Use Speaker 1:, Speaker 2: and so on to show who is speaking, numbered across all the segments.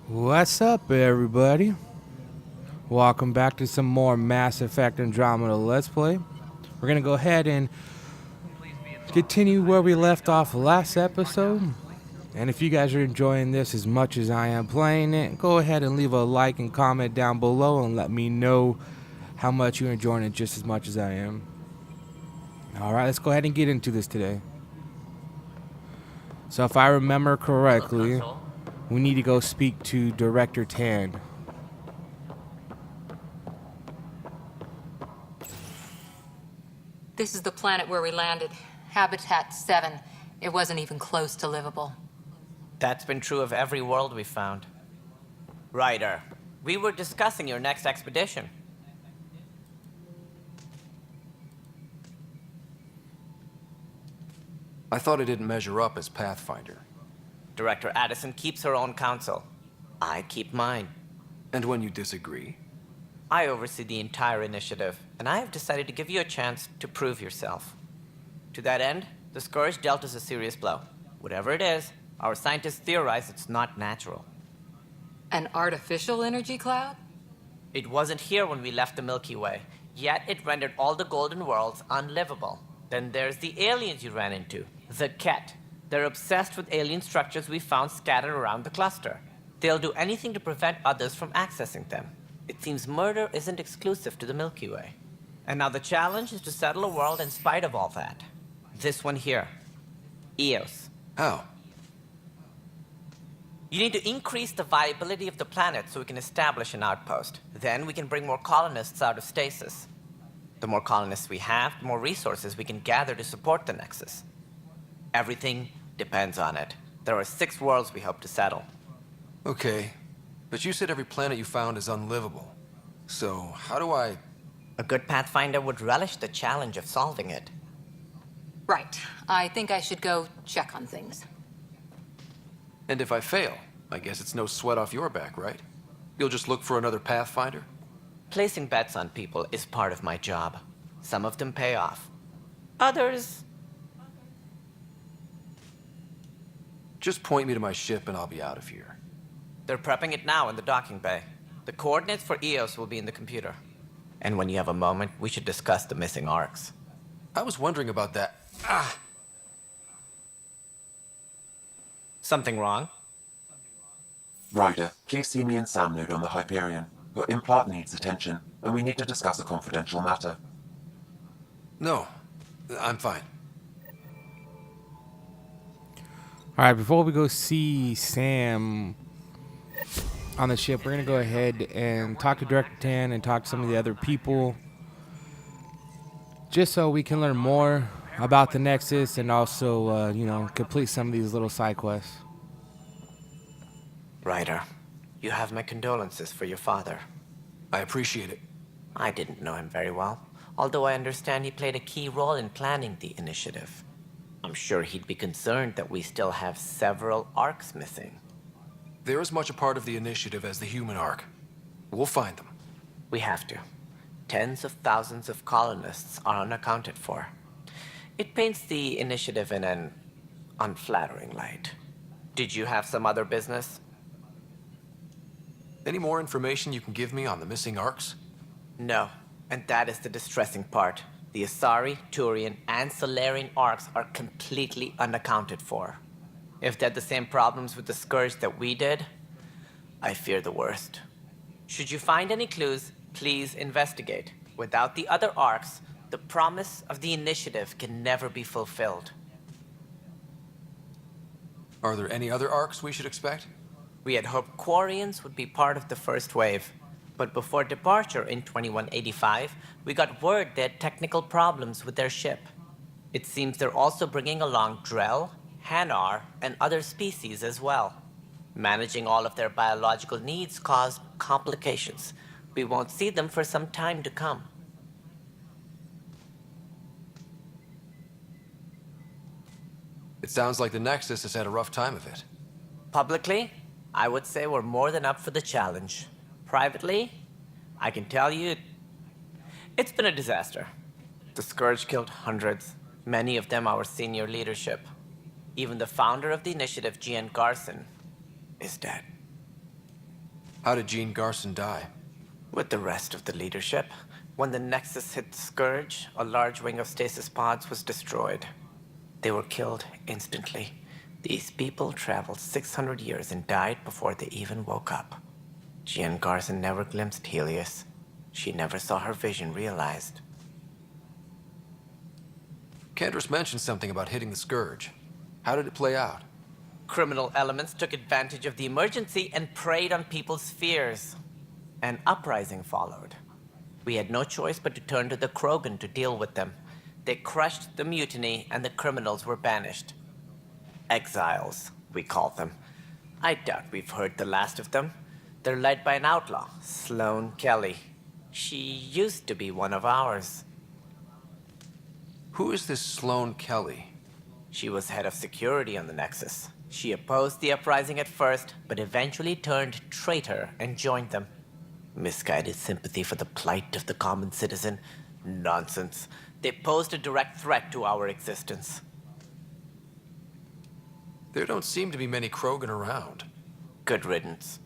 Speaker 1: What's up, everybody? Welcome back to some more Mass Effect Andromeda Let's Play. We're gonna go ahead and continue where we left off last episode. And if you guys are enjoying this as much as I am playing it, go ahead and leave a like and comment down below and let me know how much you're enjoying it just as much as I am. Alright, let's go ahead and get into this today. So if I remember correctly, we need to go speak to Director Tan.
Speaker 2: This is the planet where we landed. Habitat 7. It wasn't even close to livable.
Speaker 3: That's been true of every world we've found. Ryder, we were discussing your next expedition.
Speaker 4: I thought it didn't measure up as Pathfinder.
Speaker 3: Director Addison keeps her own counsel. I keep mine.
Speaker 4: And when you disagree?
Speaker 3: I oversee the entire initiative, and I have decided to give you a chance to prove yourself. To that end, the Scourge dealt us a serious blow. Whatever it is, our scientists theorize it's not natural.
Speaker 2: An artificial energy cloud?
Speaker 3: It wasn't here when we left the Milky Way, yet it rendered all the golden worlds unlivable. Then there's the aliens you ran into, the Ket. They're obsessed with alien structures we found scattered around the cluster. They'll do anything to prevent others from accessing them. It seems murder isn't exclusive to the Milky Way. And now the challenge is to settle a world in spite of all that. This one here. Eos.
Speaker 4: How?
Speaker 3: You need to increase the viability of the planet so we can establish an outpost. Then we can bring more colonists out of stasis. The more colonists we have, the more resources we can gather to support the Nexus. Everything depends on it. There are 6 worlds we hope to settle.
Speaker 4: Okay, but you said every planet you found is unlivable. So, how do I...
Speaker 3: A good Pathfinder would relish the challenge of solving it.
Speaker 2: Right. I think I should go check on things.
Speaker 4: And if I fail, I guess it's no sweat off your back, right? You'll just look for another Pathfinder?
Speaker 3: Placing bets on people is part of my job. Some of them pay off. Others...
Speaker 4: Just point me to my ship and I'll be out of here.
Speaker 3: They're prepping it now in the docking bay. The coordinates for Eos will be in the computer. And when you have a moment, we should discuss the missing arcs.
Speaker 4: I was wondering about that. Ah!
Speaker 3: Something wrong?
Speaker 5: Ryder, please see me and Sam node on the Hyperion. Your implant needs attention, and we need to discuss a confidential matter.
Speaker 4: No, I'm fine.
Speaker 1: Alright, before we go see Sam on the ship, we're going to go ahead and talk to Director Tan and talk to some of the other people. Just so we can learn more about the Nexus and also, complete some of these little side quests.
Speaker 3: Ryder, you have my condolences for your father.
Speaker 4: I appreciate it.
Speaker 3: I didn't know him very well, although I understand he played a key role in planning the initiative. I'm sure he'd be concerned that we still have several arcs missing.
Speaker 4: They're as much a part of the initiative as the human arc. We'll find them.
Speaker 3: We have to. Tens of thousands of colonists are unaccounted for. It paints the initiative in an unflattering light. Did you have some other business?
Speaker 4: Any more information you can give me on the missing arcs?
Speaker 3: No, and that is the distressing part. The Asari, Turian, and Solarian arcs are completely unaccounted for. If they had the same problems with the Scourge that we did, I fear the worst. Should you find any clues, please investigate. Without the other arcs, the promise of the initiative can never be fulfilled.
Speaker 4: Are there any other arcs we should expect?
Speaker 3: We had hoped Quarians would be part of the first wave. But before departure in 2185, we got word they had technical problems with their ship. It seems they're also bringing along Drell, Hanar, and other species as well. Managing all of their biological needs caused complications. We won't see them for some time to come.
Speaker 4: It sounds like the Nexus has had a rough time of it.
Speaker 3: Publicly, I would say we're more than up for the challenge. Privately, I can tell you, it's been a disaster. The Scourge killed hundreds, many of them our senior leadership. Even the founder of the initiative, Gian Garson, is dead.
Speaker 4: How did Jean Garson die?
Speaker 3: With the rest of the leadership, when the Nexus hit the Scourge, a large wing of stasis pods was destroyed. They were killed instantly. These people traveled 600 years and died before they even woke up. Jean Garson never glimpsed Helios. She never saw her vision realized.
Speaker 4: Cantor's mentioned something about hitting the Scourge. How did it play out?
Speaker 3: Criminal elements took advantage of the emergency and preyed on people's fears. An uprising followed. We had no choice but to turn to the Krogan to deal with them. They crushed the mutiny and the criminals were banished. Exiles, we call them. I doubt we've heard the last of them. They're led by an outlaw, Sloane Kelly. She used to be one of ours.
Speaker 4: Who is this Sloane Kelly?
Speaker 3: She was head of security on the Nexus. She opposed the uprising at first, but eventually turned traitor and joined them. Misguided sympathy for the plight of the common citizen? Nonsense. They posed a direct threat to our existence.
Speaker 4: There don't seem to be many Krogan around.
Speaker 3: Good riddance.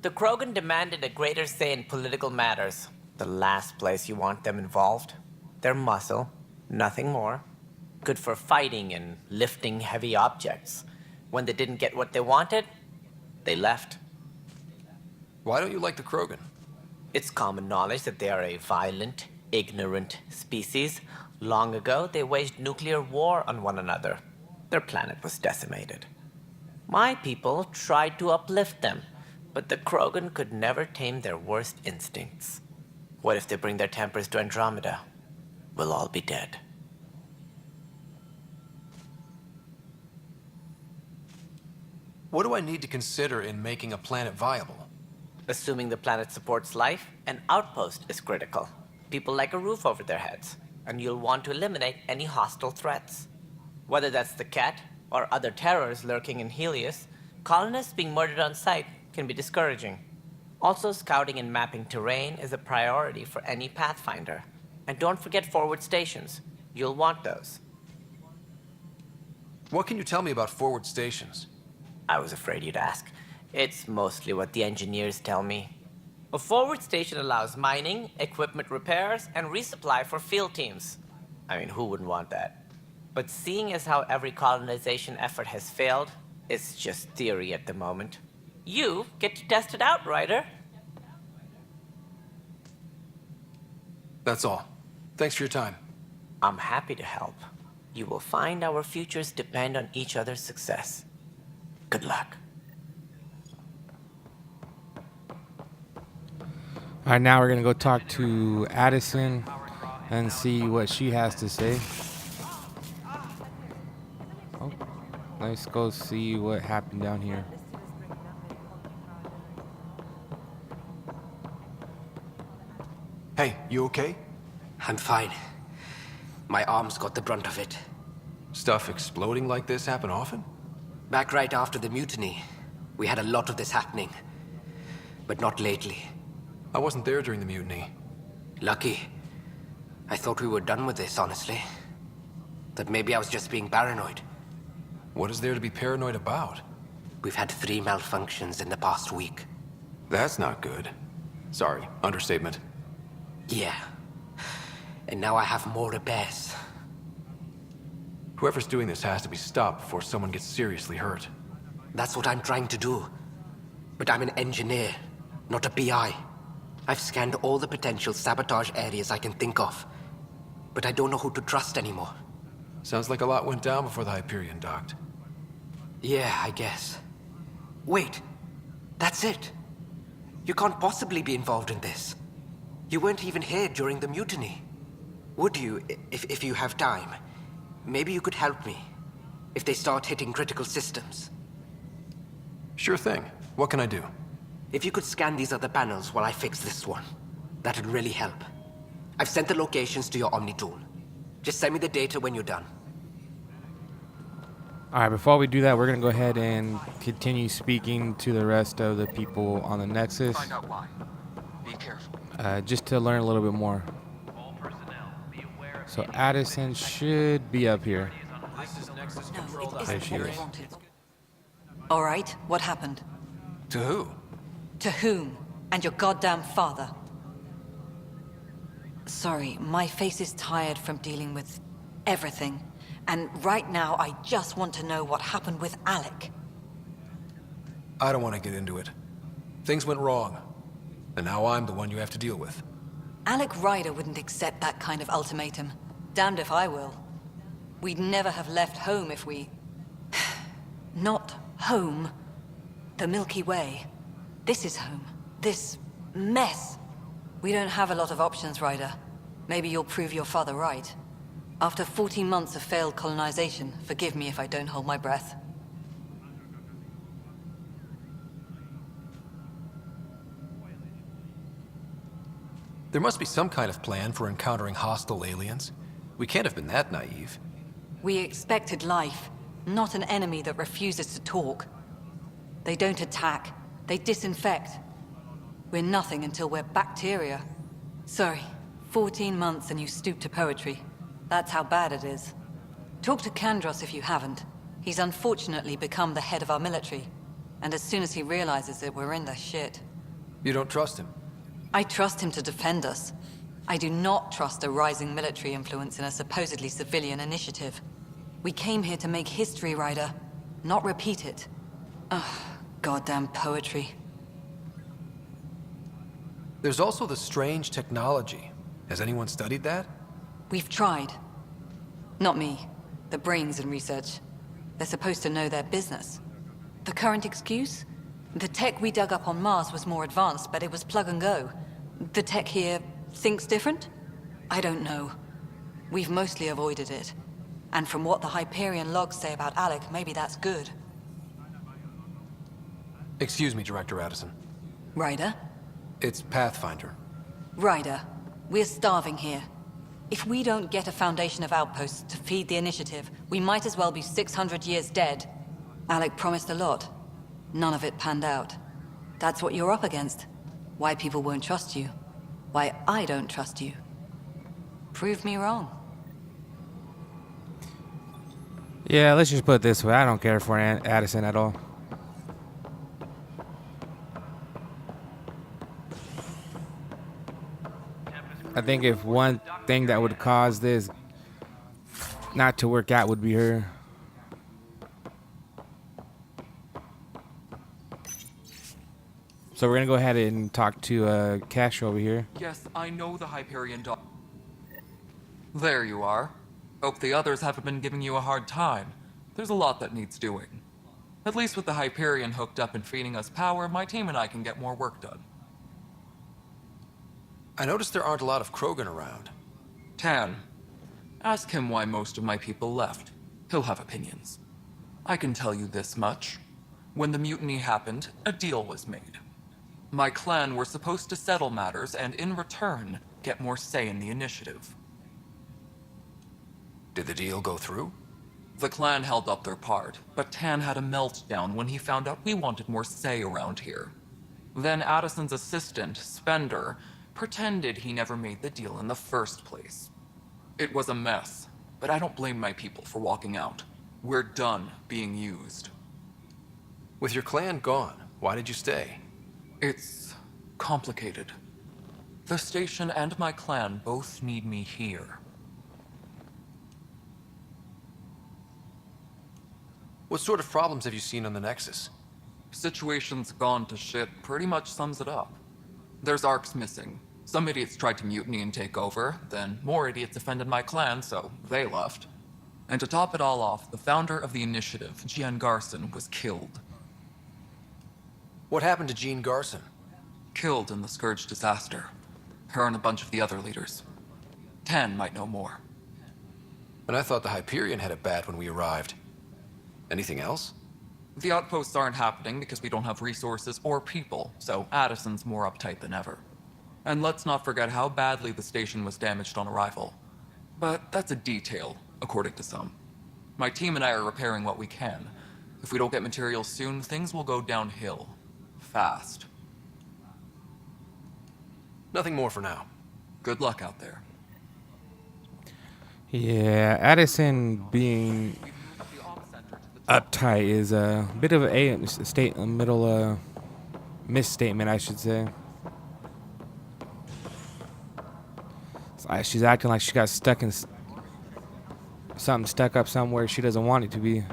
Speaker 3: The Krogan demanded a greater say in political matters. The last place you want them involved. Their muscle, nothing more. Good for fighting and lifting heavy objects. When they didn't get what they wanted, they left.
Speaker 4: Why don't you like the Krogan?
Speaker 3: It's common knowledge that they are a violent, ignorant species. Long ago, they waged nuclear war on one another. Their planet was decimated. My people tried to uplift them, but the Krogan could never tame their worst instincts. What if they bring their tempers to Andromeda? We'll all be dead.
Speaker 4: What do I need to consider in making a planet viable?
Speaker 3: Assuming the planet supports life, an outpost is critical. People like a roof over their heads, and you'll want to eliminate any hostile threats. Whether that's the Cat or other terrors lurking in Helios, colonists being murdered on sight can be discouraging. Also, scouting and mapping terrain is a priority for any Pathfinder. And don't forget forward stations. You'll want those.
Speaker 4: What can you tell me about forward stations?
Speaker 3: I was afraid you'd ask. It's mostly what the engineers tell me. A forward station allows mining, equipment repairs, and resupply for field teams. I mean, who wouldn't want that? But seeing as how every colonization effort has failed, it's just theory at the moment. You get to test it out, Ryder.
Speaker 4: That's all. Thanks for your time.
Speaker 3: I'm happy to help. You will find our futures depend on each other's success. Good luck.
Speaker 1: All right, now we're gonna go talk to Addison and see what she has to say. Oh, let's go see what happened down here.
Speaker 4: Hey, you okay?
Speaker 6: I'm fine. My arms got the brunt of it.
Speaker 4: Stuff exploding like this happen often?
Speaker 6: Back right after the mutiny, we had a lot of this happening. But not lately.
Speaker 4: I wasn't there during the mutiny.
Speaker 6: Lucky. I thought we were done with this, honestly. That maybe I was just being paranoid.
Speaker 4: What is there to be paranoid about?
Speaker 6: We've had 3 malfunctions in the past week.
Speaker 4: That's not good. Sorry, understatement.
Speaker 6: Yeah. And now I have more repairs.
Speaker 4: Whoever's doing this has to be stopped before someone gets seriously hurt.
Speaker 6: That's what I'm trying to do. But I'm an engineer, not a PI. I've scanned all the potential sabotage areas I can think of. But I don't know who to trust anymore.
Speaker 4: Sounds like a lot went down before the Hyperion docked.
Speaker 6: Yeah, I guess. Wait. That's it. You can't possibly be involved in this. You weren't even here during the mutiny. Would you, if you have time? Maybe you could help me. If they start hitting critical systems.
Speaker 4: Sure thing. What can I do?
Speaker 6: If you could scan these other panels while I fix this one, that'd really help. I've sent the locations to your Omni tool. Just send me the data when you're done.
Speaker 1: All right, before we do that, we're going to go ahead and continue speaking to the rest of the people on the Nexus.
Speaker 7: Find out why. Be careful.
Speaker 1: Just to learn a little bit more. So Addison should be up here. There she is.
Speaker 8: All right, what happened?
Speaker 4: To who?
Speaker 8: To whom? And your goddamn father. Sorry, my face is tired from dealing with everything. And right now, I just want to know what happened with Alec.
Speaker 4: I don't want to get into it. Things went wrong. And now I'm the one you have to deal with.
Speaker 8: Alec Ryder wouldn't accept that kind of ultimatum. Damned if I will. We'd never have left home if we... Not home. The Milky Way. This is home. This mess. We don't have a lot of options, Ryder. Maybe you'll prove your father right. After 14 months of failed colonization, forgive me if I don't hold my breath.
Speaker 4: There must be some kind of plan for encountering hostile aliens. We can't have been that naive.
Speaker 8: We expected life, not an enemy that refuses to talk. They don't attack, they disinfect. We're nothing until we're bacteria. Sorry, 14 months and you stoop to poetry. That's how bad it is. Talk to Kandros if you haven't. He's unfortunately become the head of our military. And as soon as he realizes it, we're in the shit.
Speaker 4: You don't trust him?
Speaker 8: I trust him to defend us. I do not trust a rising military influence in a supposedly civilian initiative. We came here to make history, Ryder, not repeat it. Ugh, goddamn poetry.
Speaker 4: There's also the strange technology. Has anyone studied that?
Speaker 8: We've tried. Not me. The brains in research. They're supposed to know their business. The current excuse? The tech we dug up on Mars was more advanced, but it was plug and go. The tech here thinks different? I don't know. We've mostly avoided it. And from what the Hyperion logs say about Alec, maybe that's good.
Speaker 4: Excuse me, Director Addison.
Speaker 8: Ryder?
Speaker 4: It's Pathfinder.
Speaker 8: Ryder, we're starving here. If we don't get a foundation of outposts to feed the initiative, we might as well be 600 years dead. Alec promised a lot. None of it panned out. That's what you're up against. Why people won't trust you. Why I don't trust you. Prove me wrong.
Speaker 1: Yeah, let's just put it this way. I don't care for Addison at all. I think if one thing that would cause this not to work out would be her. So we're gonna go ahead and talk to Cash over here.
Speaker 7: Yes, I know the Hyperion dog. There you are. Hope the others haven't been giving you a hard time. There's a lot that needs doing. At least with the Hyperion hooked up and feeding us power, my team and I can get more work done.
Speaker 4: I noticed there aren't a lot of Krogan around.
Speaker 7: Tan. Ask him why most of my people left. He'll have opinions. I can tell you this much. When the mutiny happened, a deal was made. My clan were supposed to settle matters and, in return, get more say in the initiative.
Speaker 4: Did the deal go through?
Speaker 7: The clan held up their part, but Tan had a meltdown when he found out we wanted more say around here. Then Addison's assistant, Spender, pretended he never made the deal in the first place. It was a mess, but I don't blame my people for walking out. We're done being used.
Speaker 4: With your clan gone, why did you stay?
Speaker 7: It's complicated. The station and my clan both need me here.
Speaker 4: What sort of problems have you seen on the Nexus?
Speaker 7: Situation's gone to shit pretty much sums it up. There's arcs missing. Some idiots tried to mutiny and take over, then more idiots offended my clan, so they left. And to top it all off, the founder of the initiative, Gian Garson, was killed.
Speaker 4: What happened to Jean Garson?
Speaker 7: Killed in the Scourge disaster. Her and a bunch of the other leaders. Tan might know more.
Speaker 4: And I thought the Hyperion had it bad when we arrived. Anything else?
Speaker 7: The outposts aren't happening because we don't have resources or people, so Addison's more uptight than ever. And let's not forget how badly the station was damaged on arrival. But that's a detail, according to some. My team and I are repairing what we can. If we don't get materials soon, things will go downhill. Fast.
Speaker 4: Nothing more for now.
Speaker 7: Good luck out there.
Speaker 1: Yeah, Addison being uptight is a bit of a state middle Misstatement, I should say. She's acting like she got stuck in something stuck up somewhere she doesn't want it to be.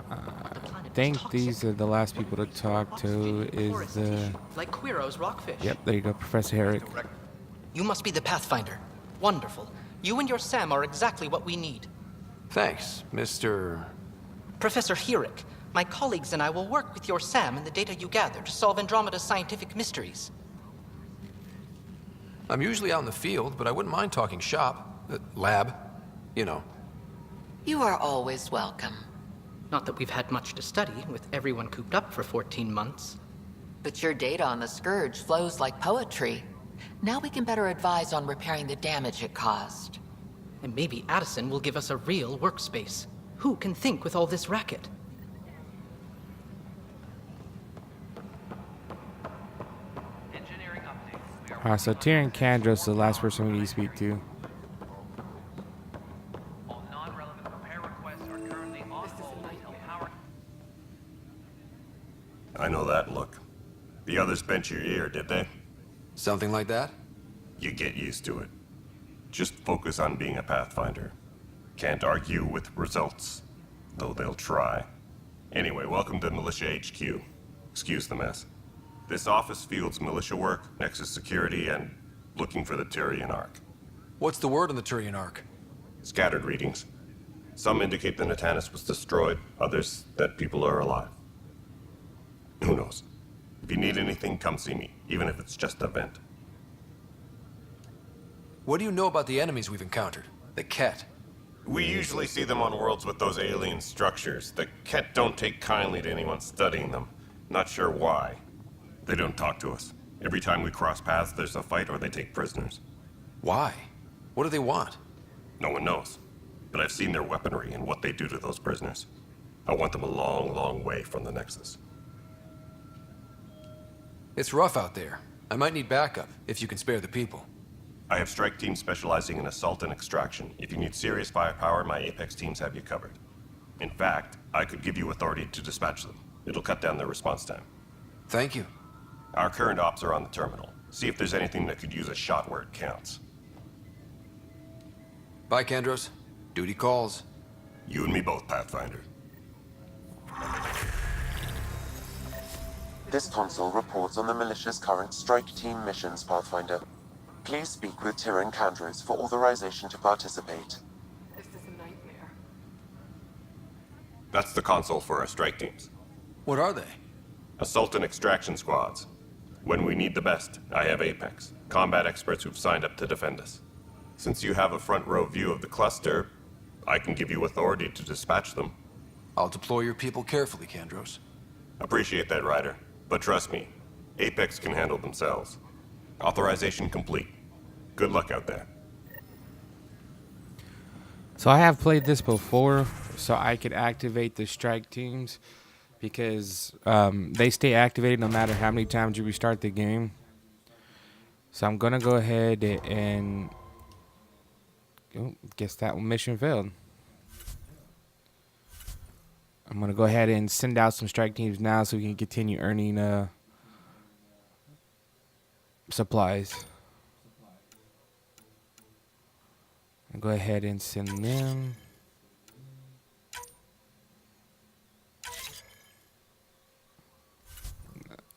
Speaker 1: I think these are the last people to talk to. Is the
Speaker 9: like Quiro's rockfish.
Speaker 1: Yep, there you go, Professor Herrick.
Speaker 9: You must be the Pathfinder. Wonderful. You and your Sam are exactly what we need.
Speaker 4: Thanks, Mr.
Speaker 9: Professor Herrick, my colleagues and I will work with your Sam and the data you gather to solve Andromeda's scientific mysteries.
Speaker 4: I'm usually out in the field, but I wouldn't mind talking shop. Lab. You know.
Speaker 10: You are always welcome.
Speaker 9: Not that we've had much to study, with everyone cooped up for 14 months.
Speaker 10: But your data on the Scourge flows like poetry. Now we can better advise on repairing the damage it caused.
Speaker 9: And maybe Addison will give us a real workspace. Who can think with all this racket?
Speaker 1: Alright, so Tyrion Kandros is the last person we need to speak to.
Speaker 11: I know that look. The others bent your ear, did they?
Speaker 4: Something like that?
Speaker 11: You get used to it. Just focus on being a Pathfinder. Can't argue with results, though they'll try. Anyway, welcome to Militia HQ. Excuse the mess. This office fields militia work, Nexus security, and looking for the Tyrian Ark.
Speaker 4: What's the word on the Tyrian Ark?
Speaker 11: Scattered readings. Some indicate the Natanus was destroyed, others that people are alive. Who knows? If you need anything, come see me, even if it's just a vent.
Speaker 4: What do you know about the enemies we've encountered? The Ket?
Speaker 11: We usually see them on worlds with those alien structures. The Ket don't take kindly to anyone studying them. Not sure why. They don't talk to us. Every time we cross paths, there's a fight or they take prisoners.
Speaker 4: Why? What do they want?
Speaker 11: No one knows. But I've seen their weaponry and what they do to those prisoners. I want them a long, long way from the Nexus.
Speaker 4: It's rough out there. I might need backup, if you can spare the people.
Speaker 11: I have strike teams specializing in assault and extraction. If you need serious firepower, my Apex teams have you covered. In fact, I could give you authority to dispatch them. It'll cut down their response time.
Speaker 4: Thank you.
Speaker 11: Our current ops are on the terminal. See if there's anything that could use a shot where it counts.
Speaker 4: Bye, Kandros. Duty calls.
Speaker 11: You and me both, Pathfinder.
Speaker 5: This console reports on the militia's current strike team missions, Pathfinder. Please speak with Tyrion Kandros for authorization to participate.
Speaker 10: This is a nightmare.
Speaker 11: That's the console for our strike teams.
Speaker 4: What are they?
Speaker 11: Assault and extraction squads. When we need the best, I have Apex, combat experts who've signed up to defend us. Since you have a front row view of the cluster, I can give you authority to dispatch them.
Speaker 4: I'll deploy your people carefully, Kandros.
Speaker 11: Appreciate that, Ryder. But trust me, Apex can handle themselves. Authorization complete. Good luck out there.
Speaker 1: So I have played this before, so I could activate the strike teams because they stay activated no matter how many times you restart the game. So I'm gonna go ahead and guess that mission failed. I'm gonna go ahead and send out some strike teams now so we can continue earning supplies. I'll go ahead and send them.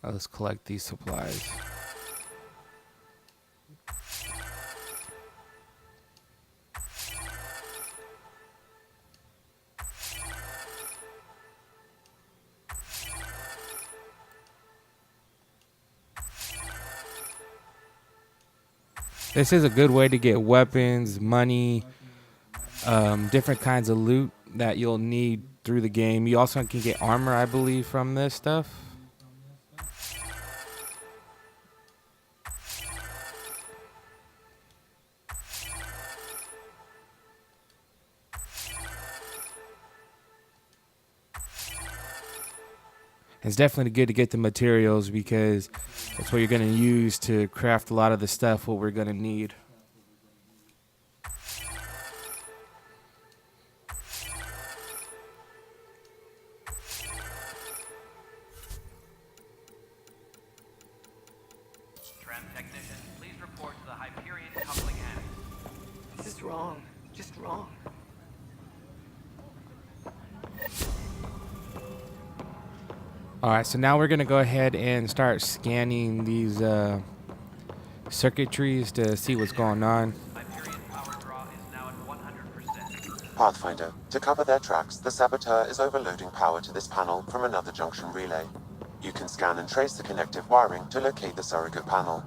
Speaker 1: Let's collect these supplies. This is a good way to get weapons, money, different kinds of loot that you'll need through the game. You also can get armor, I believe, from this stuff. It's definitely good to get the materials because that's what you're going to use to craft a lot of the stuff what we're going to need.
Speaker 12: Tram technician, please report to the Hyperion coupling annex.
Speaker 6: This is wrong. Just wrong.
Speaker 1: Alright, so now we're going to go ahead and start scanning these circuitries to see what's going on.
Speaker 12: Hyperion power draw is now at 100%.
Speaker 5: Pathfinder, to cover their tracks, the saboteur is overloading power to this panel from another junction relay. You can scan and trace the connective wiring to locate the surrogate panel.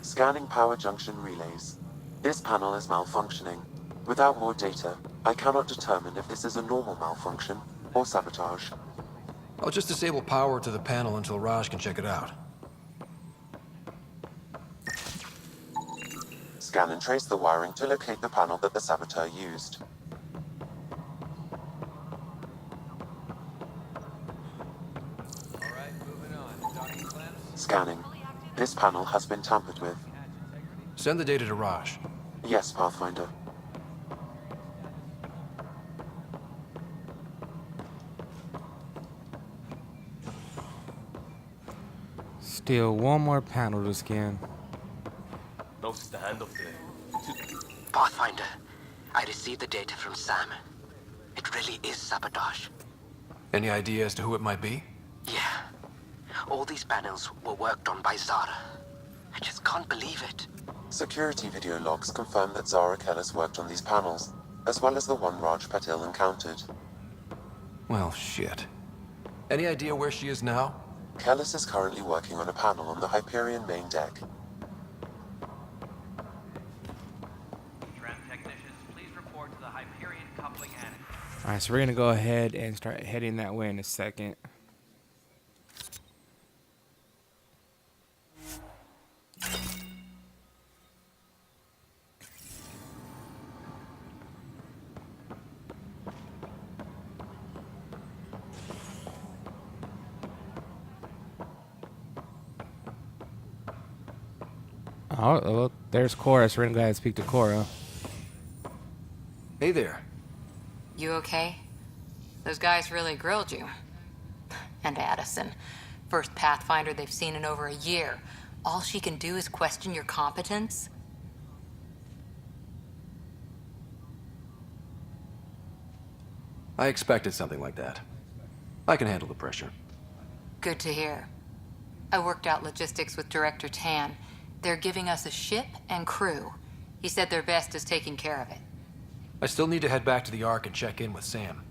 Speaker 5: Scanning power junction relays. This panel is malfunctioning. Without more data, I cannot determine if this is a normal malfunction or sabotage.
Speaker 4: I'll just disable power to the panel until Raj can check it out.
Speaker 5: Scan and trace the wiring to locate the panel that the saboteur used. Scanning. This panel has been tampered with.
Speaker 4: Send the data to Raj.
Speaker 5: Yes, Pathfinder.
Speaker 1: Still one more panel to scan.
Speaker 6: Pathfinder, I received the data from Sam. It really is sabotage.
Speaker 4: Any idea as to who it might be?
Speaker 6: Yeah. All these panels were worked on by Zara. I just can't believe it.
Speaker 5: Security video logs confirm that Zara Kellis worked on these panels, as well as the one Raj Patil encountered.
Speaker 4: Well, shit. Any idea where she is now?
Speaker 5: Kellis is currently working on a panel on the Hyperion main deck.
Speaker 12: Tram technicians, please report to the Hyperion coupling annex.
Speaker 1: Alright, so we're going to go ahead and start heading that way in a second. Oh, well, there's Cora, so we're going to go ahead and speak to Cora.
Speaker 4: Hey there.
Speaker 2: You okay? Those guys really grilled you. And Addison. First Pathfinder they've seen in over a year. All she can do is question your competence?
Speaker 4: I expected something like that. I can handle the pressure.
Speaker 2: Good to hear. I worked out logistics with Director Tan. They're giving us a ship and crew. He said their best is taking care of it.
Speaker 4: I still need to head back to the Ark and check in with Sam.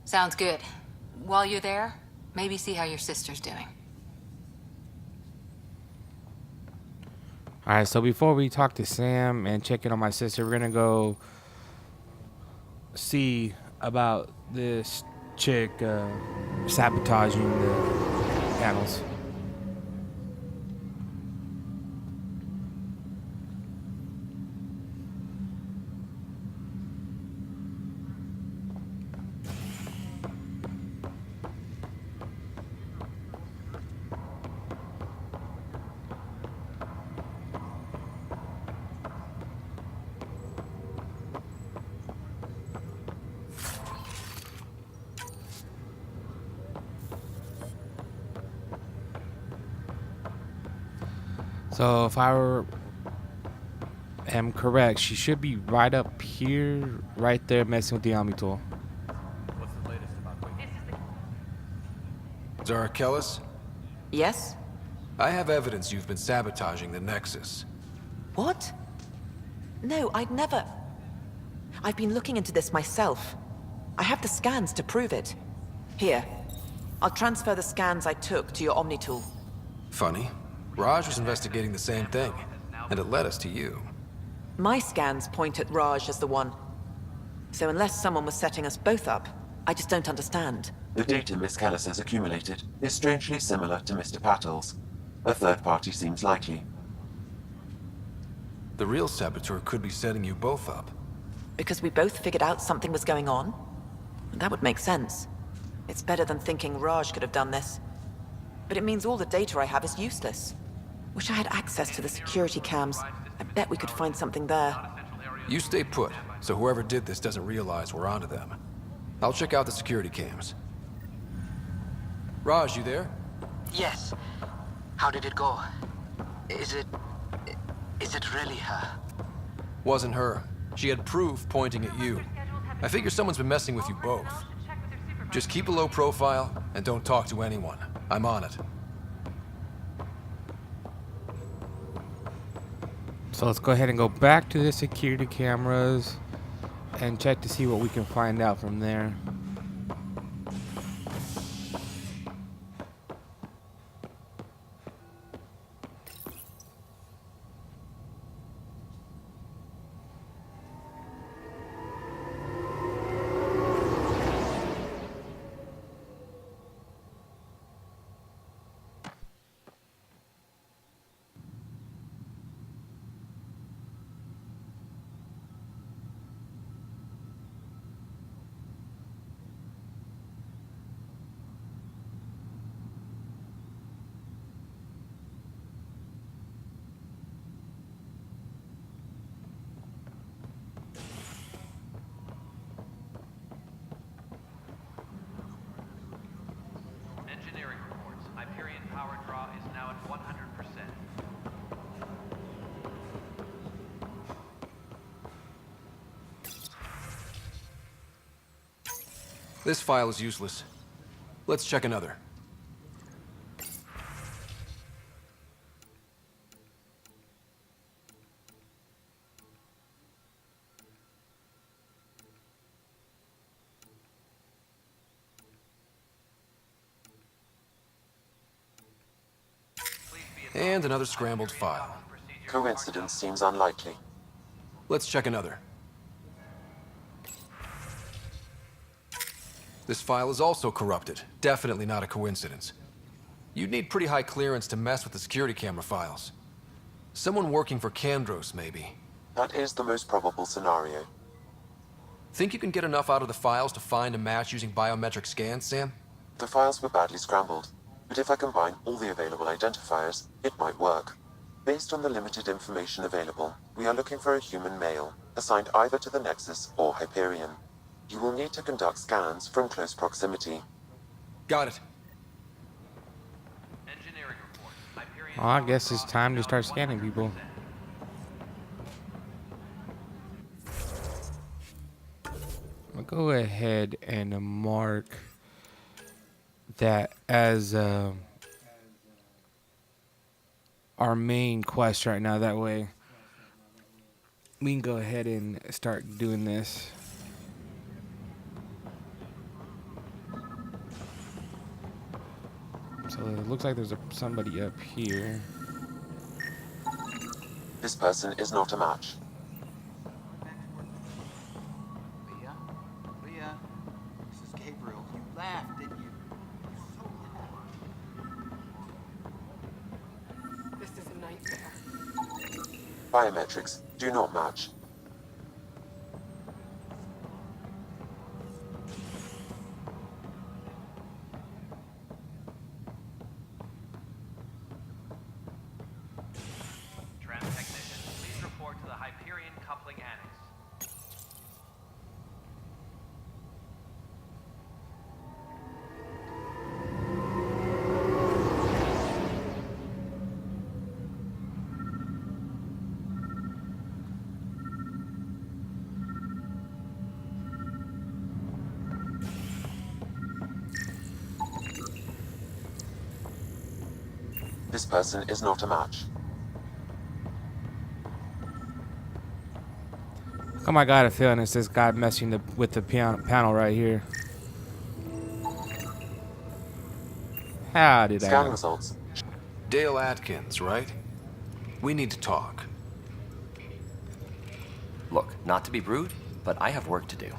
Speaker 2: Sounds good. While you're there, maybe see how your sister's doing.
Speaker 1: Alright, so before we talk to Sam and check in on my sister, we're going to go see about this chick sabotaging the panels. So if I am correct, she should be right up here, right there, messing with the Omni tool.
Speaker 12: What's the latest about
Speaker 4: Zara Kellis?
Speaker 10: Yes?
Speaker 4: I have evidence you've been sabotaging the Nexus.
Speaker 10: What? No, I'd never... I've been looking into this myself. I have the scans to prove it. Here, I'll transfer the scans I took to your Omni tool.
Speaker 4: Funny. Raj was investigating the same thing, and it led us to you.
Speaker 10: My scans point at Raj as the one. So unless someone was setting us both up, I just don't understand.
Speaker 5: The data Miss Kellis has accumulated is strangely similar to Mr. Patil's. A third party seems likely.
Speaker 4: The real saboteur could be setting you both up.
Speaker 10: Because we both figured out something was going on? That would make sense. It's better than thinking Raj could have done this. But it means all the data I have is useless. Wish I had access to the security cams. I bet we could find something there.
Speaker 4: You stay put, so whoever did this doesn't realize we're onto them. I'll check out the security cams. Raj, you there?
Speaker 6: Yes. How did it go? Is it... Is it really her?
Speaker 4: Wasn't her. She had proof pointing at you. I figure someone's been messing with you both. Just keep a low profile and don't talk to anyone. I'm on it.
Speaker 1: So let's go ahead and go back to the security cameras and check to see what we can find out from there.
Speaker 12: Engineering reports. Hyperion power draw is now at 100%.
Speaker 4: This file is useless. Let's check another. And another scrambled file.
Speaker 5: Coincidence seems unlikely.
Speaker 4: Let's check another. This file is also corrupted. Definitely not a coincidence. You'd need pretty high clearance to mess with the security camera files. Someone working for Kandros, maybe.
Speaker 5: That is the most probable scenario.
Speaker 4: Think you can get enough out of the files to find a match using biometric scans, Sam?
Speaker 5: The files were badly scrambled, but if I combine all the available identifiers, it might work. Based on the limited information available, we are looking for a human male, assigned either to the Nexus or Hyperion. You will need to conduct scans from close proximity.
Speaker 4: Got it.
Speaker 12: Engineering reports. Hyperion
Speaker 1: Well, I guess it's time to start scanning people. I'll go ahead and mark that as our main quest right now. That way we can go ahead and start doing this. So it looks like there's somebody up here.
Speaker 5: This person is not a match.
Speaker 13: Leah, this is Gabriel. You laughed, didn't you?
Speaker 14: This is a nightmare.
Speaker 5: Biometrics do not match.
Speaker 12: Tram technician, please report to the Hyperion coupling annex.
Speaker 5: This person is not a match.
Speaker 1: Come, I got a feeling it's this guy messing with the panel right here. How did I
Speaker 5: Scan
Speaker 1: know?
Speaker 5: results.
Speaker 4: Dale Atkins, right? We need to talk.
Speaker 15: Look, not to be rude, but I have work to do.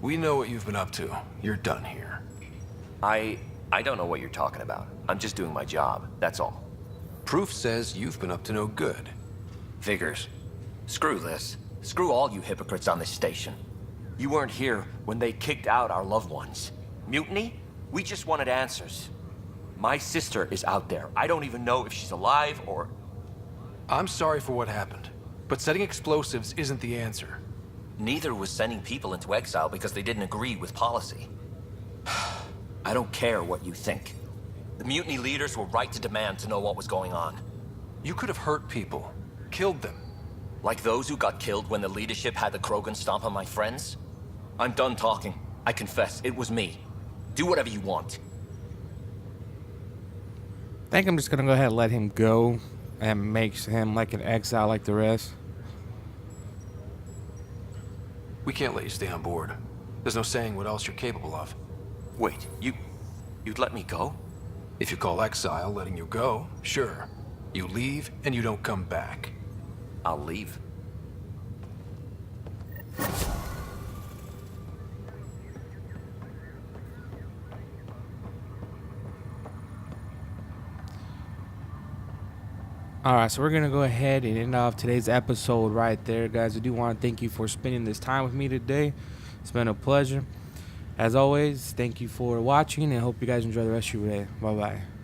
Speaker 4: We know what you've been up to. You're done here.
Speaker 15: I don't know what you're talking about. I'm just doing my job, that's all.
Speaker 4: Proof says you've been up to no good.
Speaker 15: Figures. Screw this. Screw all you hypocrites on this station. You weren't here when they kicked out our loved ones. Mutiny? We just wanted answers. My sister is out there. I don't even know if she's alive or...
Speaker 4: I'm sorry for what happened, but setting explosives isn't the answer.
Speaker 15: Neither was sending people into exile because they didn't agree with policy. I don't care what you think. The mutiny leaders were right to demand to know what was going on.
Speaker 4: You could have hurt people, killed them.
Speaker 15: Like those who got killed when the leadership had the Krogan stomp on my friends? I'm done talking. I confess, it was me. Do whatever you want.
Speaker 1: I think I'm just gonna go ahead and let him go and make him like an exile like the rest.
Speaker 4: We can't let you stay on board. There's no saying what else you're capable of.
Speaker 15: Wait, you'd let me go?
Speaker 4: If you call exile letting you go, sure. You leave and you don't come back.
Speaker 15: I'll leave.
Speaker 1: Alright, so we're going to go ahead and end off today's episode right there, guys. I do want to thank you for spending this time with me today. It's been a pleasure. As always, thank you for watching, and hope you guys enjoy the rest of your day. Bye-bye.